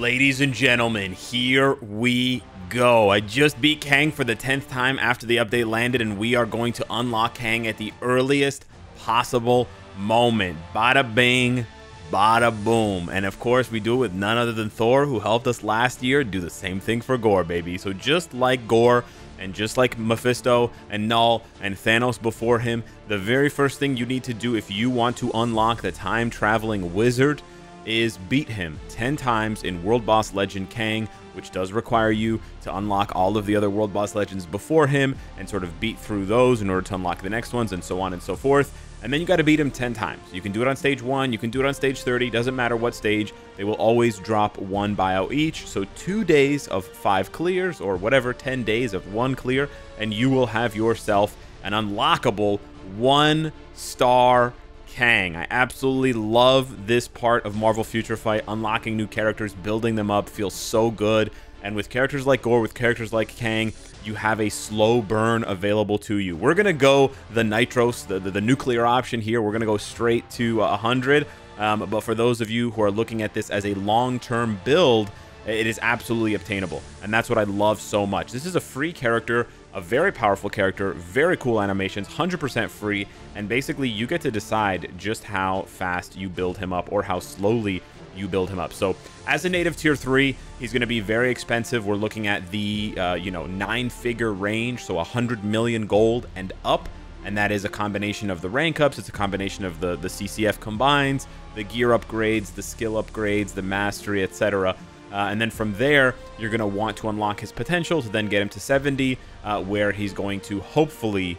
Ladies and gentlemen, here we go. I just beat Kang for the 10th time after the update landed, and we are going to unlock Kang at the earliest possible moment. Bada bing, bada boom. And of course, we do it with none other than Thor, who helped us last year do the same thing for Gore, baby. So just like Gore, and just like Mephisto and Null and Thanos before him, the very first thing you need to do if you want to unlock the time-traveling wizard is beat him 10 times in World Boss Legend Kang, which does require you to unlock all of the other World Boss Legends before him and sort of beat through those in order to unlock the next ones, and so on and so forth. And then you got to beat him 10 times. You can do it on stage 1, you can do it on stage 30, doesn't matter what stage. They will always drop 1 bio each. So 2 days of 5 clears, or whatever, 10 days of 1 clear, and you will have yourself an unlockable 1-star Kang. I absolutely love this part of Marvel Future Fight. Unlocking new characters, building them up feels so good. And with characters like Gore, with characters like Kang, you have a slow burn available to you. We're going to go the Nitros, the nuclear option here. We're going to go straight to 100. But for those of you who are looking at this as a long-term build, it is absolutely obtainable. And that's what I love so much. This is a free character, a very powerful character, very cool animations, 100% free. And basically, you get to decide just how fast you build him up or how slowly you build him up. So as a native tier 3, he's going to be very expensive. We're looking at the 9-figure range, so 100 million gold and up, and that is a combination of the rank ups. It's a combination of the CCF combines, the gear upgrades, the skill upgrades, the mastery, etc. And then from there, you're going to want to unlock his potential to then get him to 70, where he's going to hopefully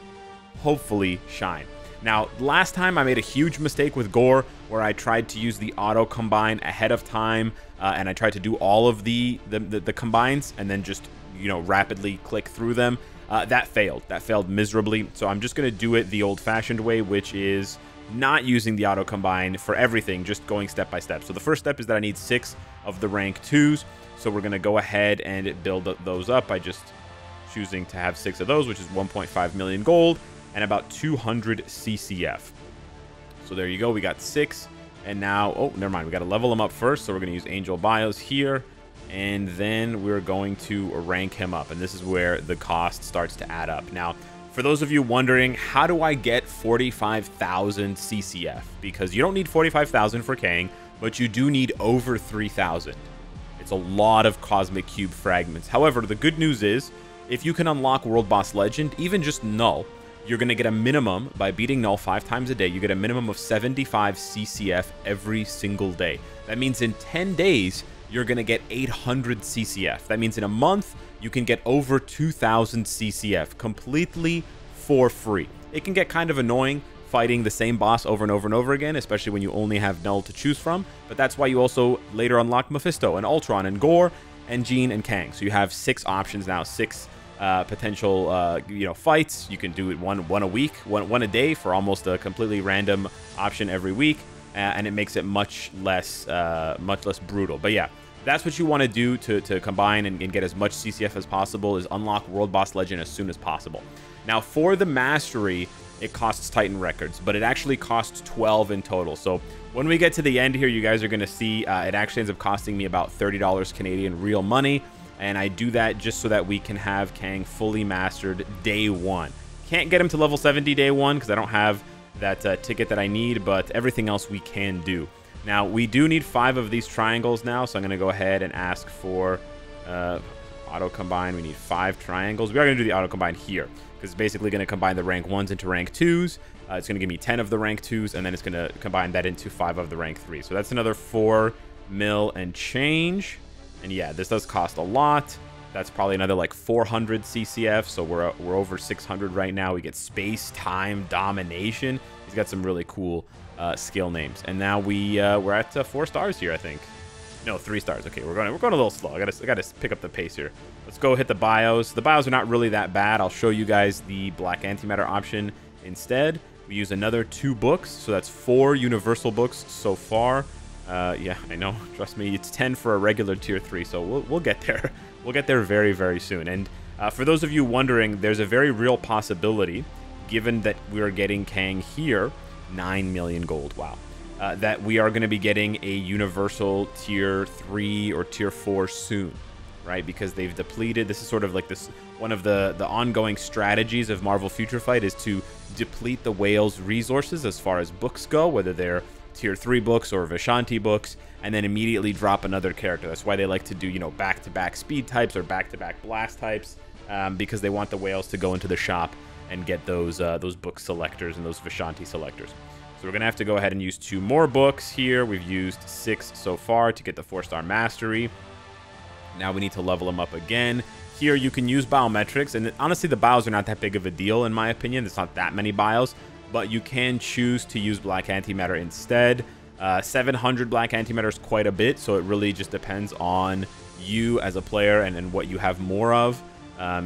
shine. Now, last time I made a huge mistake with Gore, where I tried to use the auto combine ahead of time, and I tried to do all of the combines and then just rapidly click through them. That failed. That failed miserably. So I'm just going to do it the old-fashioned way, which is not using the auto combine for everything, just going step by step. So the first step is that I need 6 of the rank 2s. So we're going to go ahead and build those up by just choosing to have 6 of those, which is 1.5 million gold and about 200 CCF. So there you go. We got 6. And now, oh, never mind. We got to level him up first. So we're going to use Angel Bios here. And then we're going to rank him up. And this is where the cost starts to add up. Now, for those of you wondering, how do I get 45,000 CCF? Because you don't need 45,000 for Kang, but you do need over 3,000. It's a lot of Cosmic Cube fragments. However, the good news is, if you can unlock World Boss Legend, even just Null, you're going to get a minimum, by beating Null 5 times a day, you get a minimum of 75 CCF every single day. That means in 10 days, you're going to get 800 CCF. That means in a month, you can get over 2,000 CCF completely for free. It can get kind of annoying fighting the same boss over and over and over again, especially when you only have Null to choose from, but that's why you also later unlock Mephisto and Ultron and Gore and Jean and Kang. So you have 6 options now, 6 potential fights. You can do it one a week, one a day for almost a completely random option every week, and it makes it much less brutal. But yeah, that's what you want to do to combine and get as much CCF as possible, is unlock World Boss Legend as soon as possible. Now for the mastery, it costs Titan records, but it actually costs 12 in total. So when we get to the end here, you guys are going to see it actually ends up costing me about $30 Canadian real money. And I do that just so that we can have Kang fully mastered day 1. Can't get him to level 70 day 1 because I don't have that ticket that I need, but everything else we can do. Now, we do need 5 of these triangles now, so I'm going to go ahead and ask for auto combine. We need 5 triangles. We are going to do the auto combine here because it's basically going to combine the rank 1s into rank 2s. It's going to give me 10 of the rank 2s, and then it's going to combine that into 5 of the rank 3s. So that's another 4 mil and change. And yeah, this does cost a lot. That's probably another like 400 CCF. So we're over 600 right now. We get space, time, domination. He's got some really cool skill names. And now we're at 4 stars here, I think. No, 3 stars. Okay, we're going a little slow. I gotta pick up the pace here. Let's go hit the bios. The bios are not really that bad. I'll show you guys the black antimatter option instead. We use another 2 books, so that's 4 universal books so far. Yeah, I know. Trust me, it's 10 for a regular tier 3, so we'll get there. We'll get there very, very soon. And for those of you wondering, there's a very real possibility, given that we're getting Kang here, 9 million gold. Wow. that we are going to be getting a universal tier 3 or tier 4 soon, right? Because they've depleted. This is sort of like this one of the ongoing strategies of Marvel Future Fight is to deplete the whale's resources as far as books go, whether they're tier 3 books or Vishanti books, and then immediately drop another character. That's why they like to do, you know, back-to-back speed types or back-to-back blast types, because they want the whales to go into the shop and get those book selectors and those Vishanti selectors. So we're going to have to go ahead and use 2 more books here. We've used 6 so far to get the 4-star mastery. Now we need to level them up again. Here you can use biometrics, and honestly the bios are not that big of a deal in my opinion. There's not that many bios, but you can choose to use black antimatter instead. 700 black antimatter is quite a bit, so it really just depends on you as a player and what you have more of.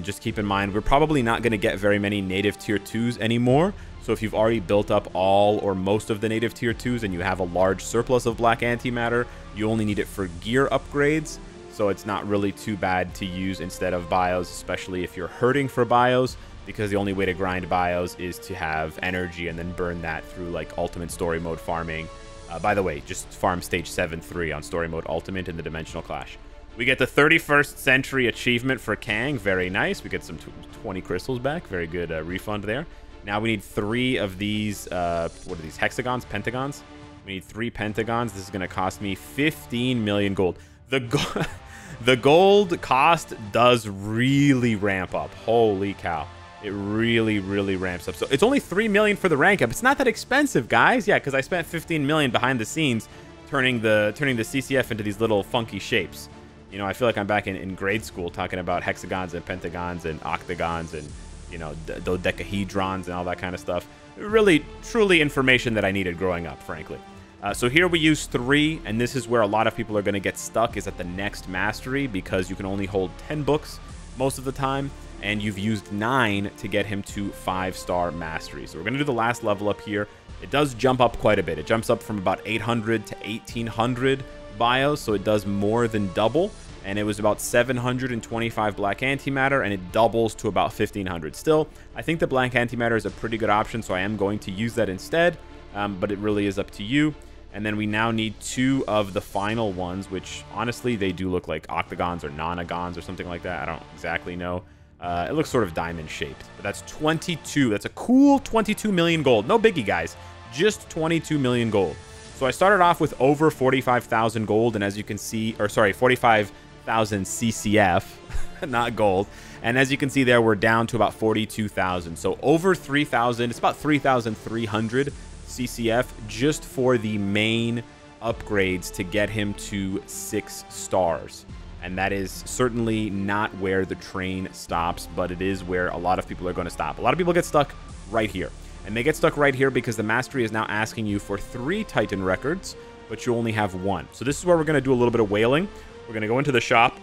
Just keep in mind, we're probably not going to get very many native tier 2s anymore. So if you've already built up all or most of the native tier 2s and you have a large surplus of black antimatter, you only need it for gear upgrades. So it's not really too bad to use instead of bios, especially if you're hurting for bios, because the only way to grind bios is to have energy and then burn that through like ultimate story mode farming. By the way, just farm stage 7-3 on story mode ultimate in the dimensional clash. We get the 31st century achievement for Kang. Very nice. We get some 20 crystals back. Very good refund there. Now we need 3 of these, what are these, hexagons, pentagons? We need 3 pentagons. This is going to cost me 15 million gold. The gold cost does really ramp up. Holy cow. It really, really ramps up. So it's only 3 million for the rank up. It's not that expensive, guys. Yeah, because I spent 15 million behind the scenes turning the CCF into these little funky shapes. You know, I feel like I'm back in grade school talking about hexagons and pentagons and octagons and, you know, dodecahedrons and all that kind of stuff. Really, truly information that I needed growing up, frankly. So here we use 3, and this is where a lot of people are going to get stuck, is at the next mastery, because you can only hold 10 books most of the time, and you've used 9 to get him to 5-star mastery. So we're going to do the last level up here. It does jump up quite a bit. It jumps up from about 800 to 1800 bios, so it does more than double. And it was about 725 black antimatter, and it doubles to about 1500. Still, I think the black antimatter is a pretty good option, so I am going to use that instead, but it really is up to you. And then we now need 2 of the final ones, which honestly, they do look like octagons or nonagons or something like that. I don't exactly know. It looks sort of diamond shaped, but that's 22. That's a cool 22 million gold. No biggie, guys, just 22 million gold. So I started off with over 45,000 gold, and as you can see, or sorry, 45,000 CCF, not gold. And as you can see there, we're down to about 42,000. So over 3,000, it's about 3,300 CCF just for the main upgrades to get him to 6 stars. And that is certainly not where the train stops, but it is where a lot of people are going to stop. A lot of people get stuck right here. And they get stuck right here because the mastery is now asking you for 3 Titan records, but you only have 1. So this is where we're going to do a little bit of whaling. We're going to go into the shop,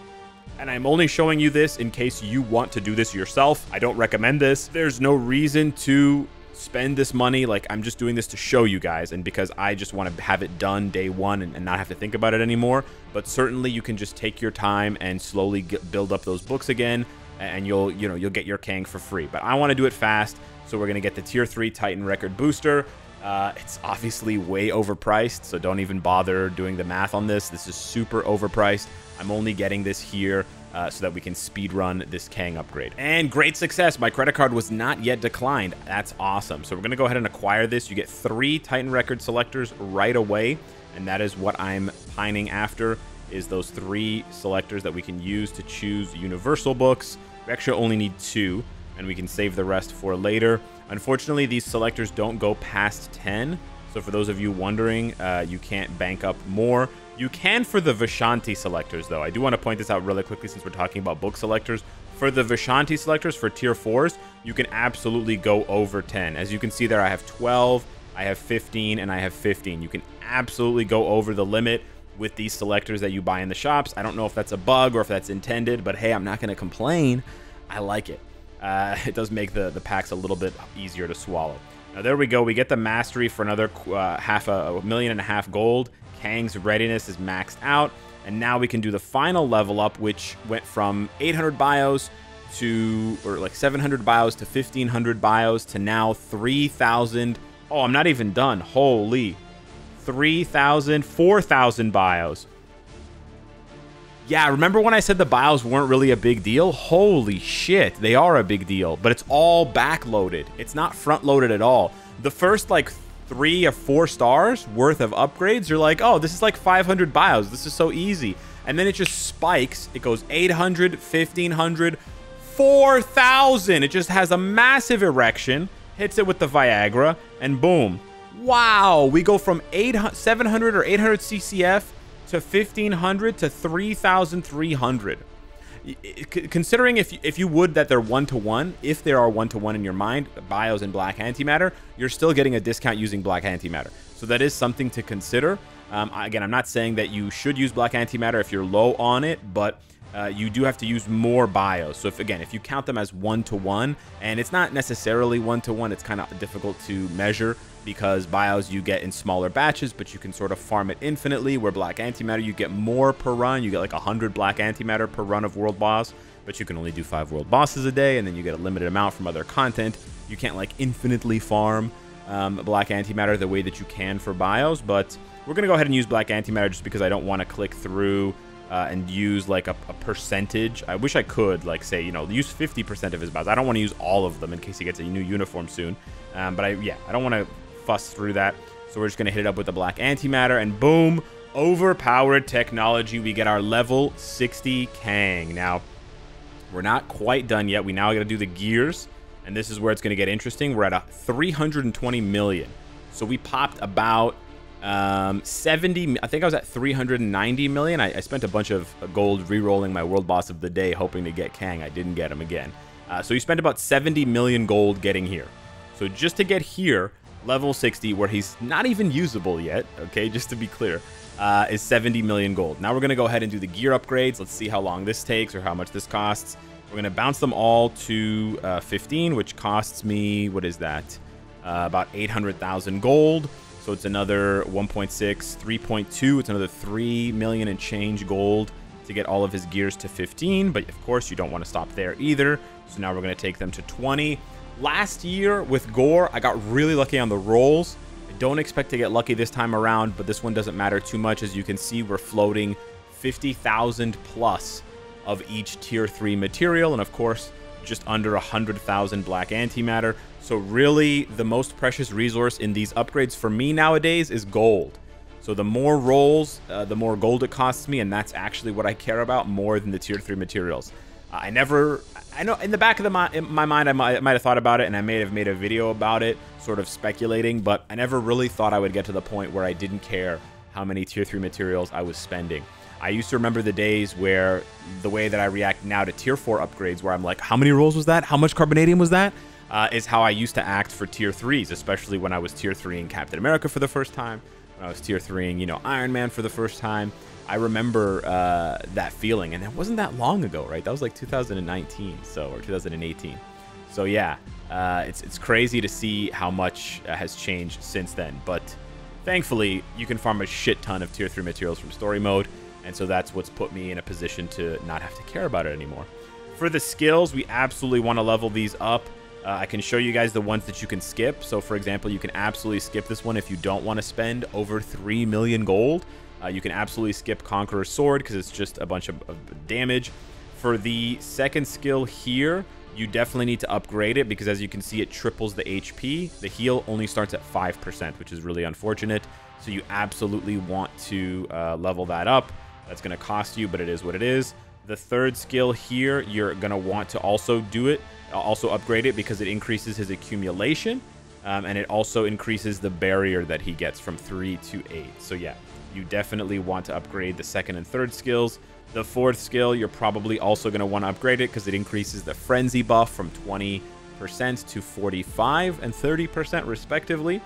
and I'm only showing you this in case you want to do this yourself. I don't recommend this. There's no reason to spend this money. Like, I'm just doing this to show you guys, and because I just want to have it done day 1 and not have to think about it anymore. But certainly you can just take your time and slowly build up those books again, and you'll get your Kang for free. But I want to do it fast, so we're going to get the tier 3 Titan record booster. It's obviously way overpriced, so don't even bother doing the math on this. This is super overpriced. I'm only getting this here so that we can speed run this Kang upgrade. And great success. My credit card was not yet declined. That's awesome. So we're going to go ahead and acquire this. You get 3 Titan record selectors right away, and that is what I'm pining after, is those 3 selectors that we can use to choose universal books. We actually only need 2, and we can save the rest for later. Unfortunately, these selectors don't go past 10. So for those of you wondering, you can't bank up more. You can for the Vishanti selectors, though. I do want to point this out really quickly since we're talking about book selectors. For the Vishanti selectors, for tier 4s, you can absolutely go over 10. As you can see there, I have 12, I have 15, and I have 15. You can absolutely go over the limit with these selectors that you buy in the shops. I don't know if that's a bug or if that's intended, but hey, I'm not going to complain. I like it. It does make the packs a little bit easier to swallow. Now there we go. We get the mastery for another $1.5 million gold. Kang's readiness is maxed out, and now we can do the final level up, which went from 800 bios to, or like 700 bios to 1500 bios to now 3,000. Oh, I'm not even done. Holy, 3,000, 4,000 bios. Yeah, remember when I said the bios weren't really a big deal? Holy shit, they are a big deal, but it's all backloaded. It's not front-loaded at all. The first, like, 3 or 4 stars worth of upgrades, you're like, oh, this is like 500 bios. This is so easy. And then it just spikes. It goes 800, 1,500, 4,000. It just has a massive erection, hits it with the Viagra, and boom. Wow, we go from 700 or 800 CCF to 1,500 to 3,300. Considering if you would that they're 1-to-1, if there are 1-to-1 in your mind, bios and black antimatter, you're still getting a discount using black antimatter. So that is something to consider. Again, I'm not saying that you should use black antimatter if you're low on it, but you do have to use more bios. So if you count them as 1-to-1, and it's not necessarily 1-to-1, it's kind of difficult to measure because bios you get in smaller batches, but you can sort of farm it infinitely, where black antimatter you get more per run. You get like 100 black antimatter per run of world boss, but you can only do 5 world bosses a day, and then you get a limited amount from other content. You can't like infinitely farm black antimatter the way that you can for bios, but we're going to go ahead and use black antimatter just because I don't want to click through and use like a percentage. I wish I could like say, you know, use 50% of his bios. I don't want to use all of them in case he gets a new uniform soon. But I don't want to fuss through that. So we're just going to hit it up with the black antimatter, and boom, overpowered technology. We get our level 60 Kang. Now, we're not quite done yet. We now got to do the gears, and this is where it's going to get interesting. We're at 320 million. So we popped about 70, I think I was at 390 million. I spent a bunch of gold re-rolling my world boss of the day hoping to get Kang. I didn't get him again. So he spent about 70 million gold getting here. So just to get here, level 60, where he's not even usable yet, okay, just to be clear, is 70 million gold. Now we're going to go ahead and do the gear upgrades. Let's see how long this takes or how much this costs. We're going to bounce them all to 15, which costs me, what is that? About 800,000 gold. So it's another 1.6, 3.2. It's another 3 million and change gold to get all of his gears to 15. But of course, you don't want to stop there either. So now we're going to take them to 20. Last year with Gore, I got really lucky on the rolls. I don't expect to get lucky this time around, but this one doesn't matter too much. As you can see, we're floating 50,000 plus of each tier 3 material, and of course, just under 100,000 black antimatter. So really, the most precious resource in these upgrades for me nowadays is gold. So the more rolls, the more gold it costs me, and that's actually what I care about more than the tier 3 materials. I know in the back of my mind, I might have thought about it, and I may have made a video about it, sort of speculating, but I never really thought I would get to the point where I didn't care how many tier 3 materials I was spending. I used to remember the days where the way that I react now to tier 4 upgrades, where I'm like, how many rolls was that? How much carbonadium was that? Is how I used to act for tier 3s, especially when I was tier 3ing Captain America for the first time, when I was tier 3ing, you know, Iron Man for the first time. I remember that feeling, and it wasn't that long ago, right? That was like 2019, or 2018. So yeah, it's crazy to see how much has changed since then. But thankfully, you can farm a shit ton of tier 3 materials from story mode, and so that's what's put me in a position to not have to care about it anymore. For the skills, we absolutely want to level these up. I can show you guys the ones that you can skip. So for example, you can absolutely skip this one if you don't want to spend over 3 million gold. You can absolutely skip Conqueror's Sword because it's just a bunch of damage. For the second skill here, you definitely need to upgrade it because as you can see, it triples the HP. The heal only starts at 5%, which is really unfortunate. So you absolutely want to level that up. That's going to cost you, but it is what it is. The third skill here, you're going to want to also do it, also upgrade it because it increases his accumulation. And it also increases the barrier that he gets from 3 to 8. So yeah, you definitely want to upgrade the second and third skills. The fourth skill, you're probably also going to want to upgrade it because it increases the frenzy buff from 20% to 45 and 30% respectively,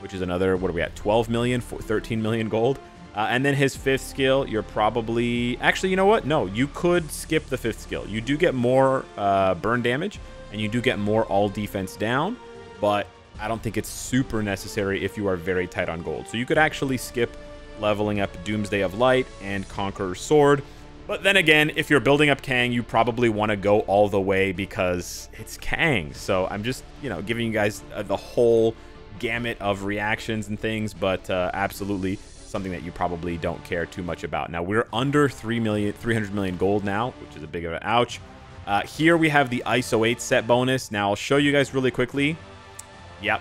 which is another, what are we at, 12 million, 13 million gold. And then his fifth skill, you're probably... Actually, you know what? No, you could skip the fifth skill. You do get more burn damage, and you do get more all defense down, but I don't think it's super necessary if you are very tight on gold. So you could actually skip leveling up Doomsday of Light and Conqueror's Sword. But then again, if you're building up Kang, you probably want to go all the way because it's Kang. So I'm just, you know, giving you guys the whole gamut of reactions and things, but absolutely something that you probably don't care too much about. Now, we're under 300 million gold now, which is a big of an ouch. Here we have the ISO 8 set bonus. Now, I'll show you guys really quickly. Yep,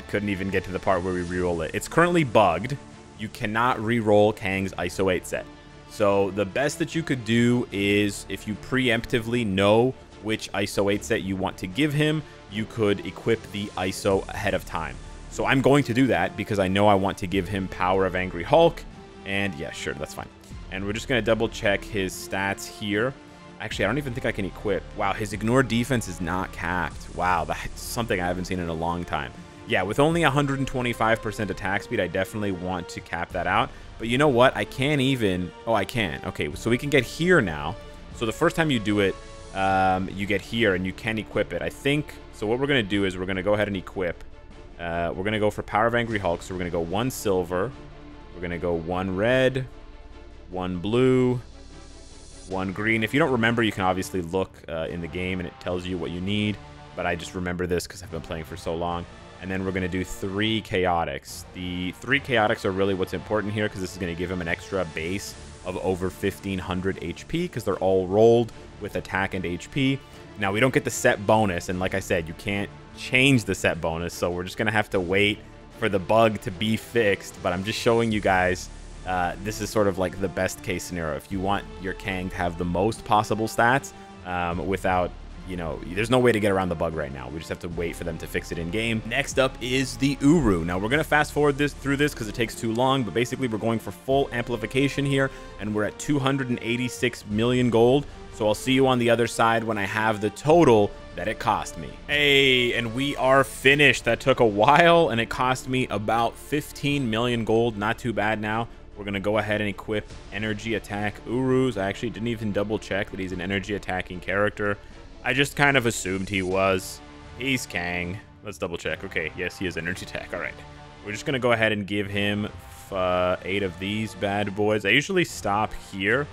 couldn't even get to the part where we reroll it. It's currently bugged. You cannot reroll Kang's ISO 8 set. So the best that you could do is, if you preemptively know which ISO 8 set you want to give him, you could equip the ISO ahead of time. So I'm going to do that because I know I want to give him Power of Angry Hulk. And yeah, sure, that's fine. And we're just going to double check his stats here. Actually, I don't even think I can equip. Wow, his ignore defense is not capped. Wow, that's something I haven't seen in a long time. Yeah, with only 125% attack speed, I definitely want to cap that out. But you know what? I can't even... Oh, I can. Okay, so we can get here now. So the first time you do it, you get here and you can equip it. I think... So what we're going to do is we're going to go ahead and equip. We're going to go for Power of Angry Hulk. So we're going to go 1 silver. We're going to go 1 red, 1 blue, 1 green. If you don't remember, you can obviously look in the game and it tells you what you need. But I just remember this because I've been playing for so long. And then we're going to do 3 chaotics. The 3 chaotics are really what's important here because this is going to give him an extra base of over 1500 HP because they're all rolled with attack and HP. Now, we don't get the set bonus. And like I said, you can't change the set bonus. So we're just going to have to wait for the bug to be fixed. But I'm just showing you guys this is sort of like the best case scenario. If you want your Kang to have the most possible stats without... You know, there's no way to get around the bug right now. We just have to wait for them to fix it in game. Next up is the Uru. Now, we're going to fast forward through this because it takes too long, but basically we're going for full amplification here, and we're at 286 million gold. So I'll see you on the other side when I have the total that it cost me. Hey, and we are finished. That took a while, and it cost me about 15 million gold. Not too bad now. We're going to go ahead and equip energy attack Urus. I actually didn't even double check that he's an energy attacking character. I just kind of assumed he was. He's Kang. Let's double check. Okay, yes, he is energy attack. All right. We're just going to go ahead and give him 8 of these bad boys. I usually stop here,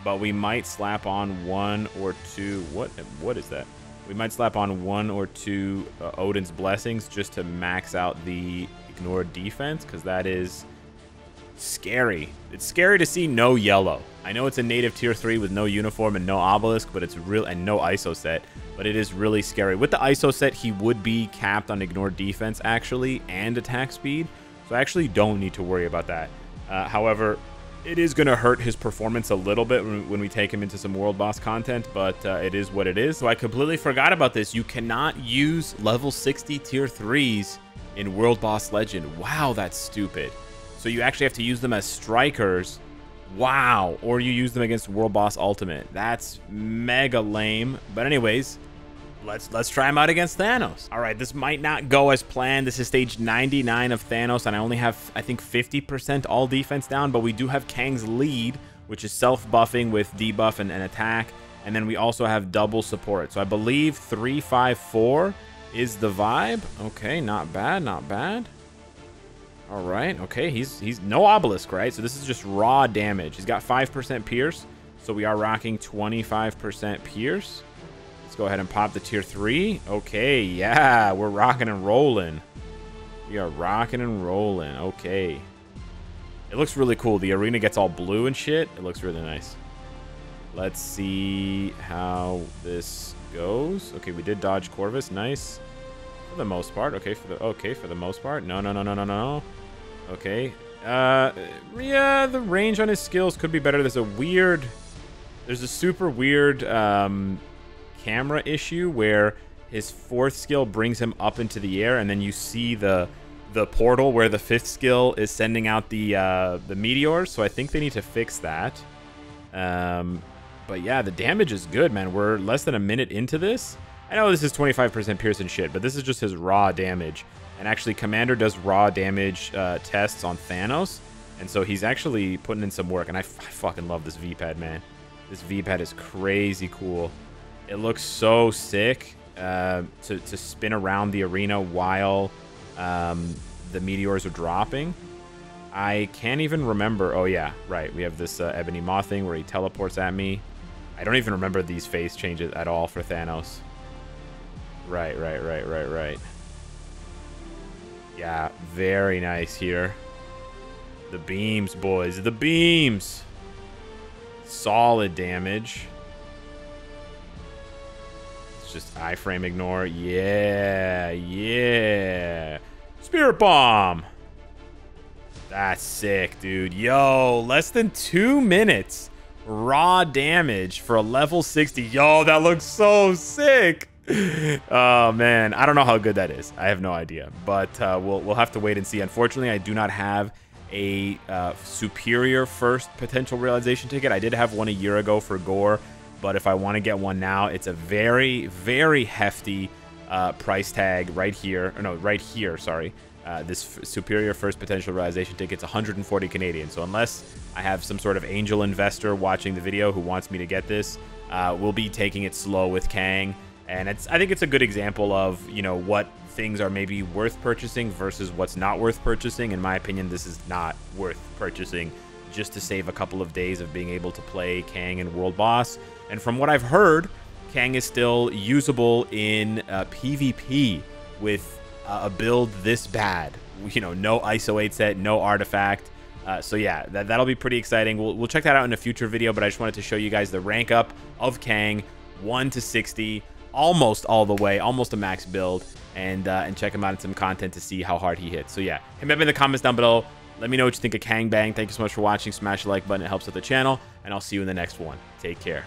but we might slap on 1 or 2. What is that? We might slap on 1 or 2 Odin's Blessings just to max out the ignore defense, because that is scary. It's scary to see no yellow. I know it's a native tier 3 with no uniform and no obelisk, but it's real, and no ISO set, but it is really scary. With the ISO set, he would be capped on ignore defense actually and attack speed, so I actually don't need to worry about that. However, it is going to hurt his performance a little bit when we take him into some world boss content, but it is what it is. So I completely forgot about this. You cannot use level 60 tier 3s in world boss legend. Wow, that's stupid. So you actually have to use them as strikers. Wow. Or you use them against World Boss Ultimate. That's mega lame. But anyways, let's try him out against Thanos. All right, this might not go as planned. This is stage 99 of Thanos, and I only have, I think, 50% all defense down. But we do have Kang's lead, which is self-buffing with debuff and attack. And then we also have double support. So I believe 3-5-4 is the vibe. Okay, not bad, not bad. All right, okay, he's no obelisk, right? So this is just raw damage. He's got 5% pierce, so we are rocking 25% pierce. Let's go ahead and pop the tier 3. Okay, yeah, we're rocking and rolling. We are rocking and rolling. Okay. It looks really cool. The arena gets all blue and shit. It looks really nice. Let's see how this goes. Okay, we did dodge Corvus. Nice. For the most part. Okay, for the most part. No. Okay. Yeah, the range on his skills could be better. There's a super weird camera issue where his 4th skill brings him up into the air, and then you see the portal where the 5th skill is sending out the meteors. So I think they need to fix that. But yeah, the damage is good, man. We're less than a minute into this. I know this is 25% pierce and shit, but this is just his raw damage. And actually, Commander does raw damage tests on Thanos. And so he's actually putting in some work. And I fucking love this V-pad, man. This V-pad is crazy cool. It looks so sick to spin around the arena while the meteors are dropping. I can't even remember. Oh, yeah, right. We have this Ebony Maw thing where he teleports at me. I don't even remember these phase changes at all for Thanos. Right. Yeah, very nice here. The beams, boys. The beams. Solid damage. It's just iframe ignore. Yeah, yeah. Spirit Bomb. That's sick, dude. Yo, less than 2 minutes. Raw damage for a level 60. Yo, that looks so sick. Oh, man. I don't know how good that is. I have no idea. But we'll have to wait and see. Unfortunately, I do not have a superior first potential realization ticket. I did have one a year ago for Gore. But if I want to get one now, it's a very, very hefty price tag right here. Or no, right here, sorry. This superior first potential realization ticket's 140 Canadian. So unless I have some sort of angel investor watching the video who wants me to get this, we'll be taking it slow with Kang. And I think it's a good example of, you know, what things are maybe worth purchasing versus what's not worth purchasing. In my opinion, this is not worth purchasing just to save a couple of days of being able to play Kang and World Boss. And from what I've heard, Kang is still usable in PvP with a build this bad. You know, no ISO 8 set, no artifact. So yeah, that'll be pretty exciting. We'll check that out in a future video, but I just wanted to show you guys the rank up of Kang, 1 to 60, almost all the way, almost a max build, and check him out in some content to see how hard he hits. So yeah, hit me up in the comments down below. Let me know what you think of Kang Bang. Thank you so much for watching. Smash the like button. It helps out the channel, and I'll see you in the next one. Take care.